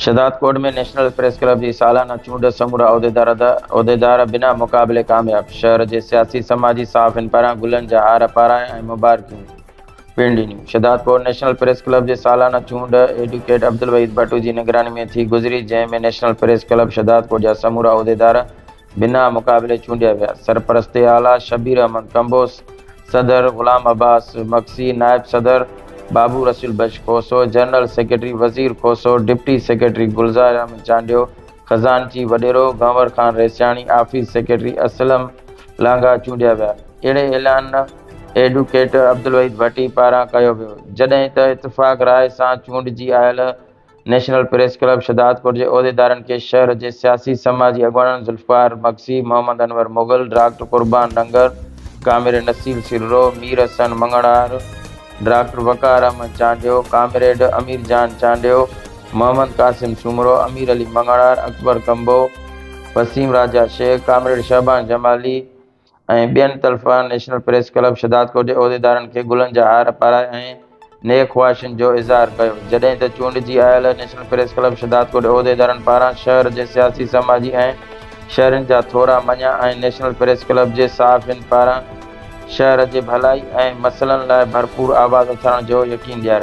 शहदादकोट में national press club की सालाना चूंड समूरा उहदेदार बिना मुकाबले कामयाब। शहर के सियासी समाजी साफ़िन पारां गुलन जा हार पारां ऐं मुबारकियूं पिण ॾिनियूं। शहदादकोट नेशनल प्रेस क्लब के सालाना चूंड एडवोकेट अब्दुल वहीद भट्टू की निगरानी में थी गुज़री, जंहिंमें नेशनल प्रेस क्लब शहदादकोट जा समूरा उहदेदार बिना मुकाबले चूंडिया विया। सरपरस्त आला शबीर अहमद कंबोज, सदर गुलाम अब्बास मक्सी, नायब सदर बाबू रसूल बख्श खोसो, जनरल सेक्रेटरी वज़ीर खोसो, डिप्टी सेक्रेटरी गुलजार अहमद चांडियो, खजानची वडेरो गंवर खान रेसियाणी, आफिस सेक्रेटरी असलम लांघा चूंडिया विया। अहिड़े ऐलान एडवोकेट अब्दुल वहीद भट्टी पारां कयो वियो, जॾहिं त इतफ़ाक़ राय सां चूंड जी आयल नेशनल प्रेस क्लब शहदादकोट के उहदेदारनि के शहर के सियासी समाजी अगवाननि जुल्फ़िकार मक्सी, मोहम्मद अनवर मुग़ल, डॉक्टर कुर्बान नंगर, कामिर नसीर सिर्रो, मीर हसन मंगड़ार, डॉक्टर वकार अहमद चांडियो, कामरेड अमीर जान चांडियो, मोहम्मद कासिम सुमरो, अमीर अली मंगड़ार, अकबर कंबो, वसीम राजा शेख, कामरेड शहबान जमाली ऐं ॿियनि तरफ़ा नेशनल प्रेस क्लब शहदादकोट के उहदेदारनि के गुलन जा हार पारां ऐं नेक ख़्वाहिशुनि जो इज़हार कयो, जॾहिं त चूंड जी आयल नेशनल प्रेस क्लब शहदादकोट उहदेदारनि पारां शहर के सियासी समाजी ऐं शहरनि जा थोरा मञा ऐं नेशनल प्रेस क्लब के साफ़िन पारां शहर के भलाई ऐं मसइलनि लाइ भरपूर आवाज़ उथाइण जो यकीन ॾियारियो।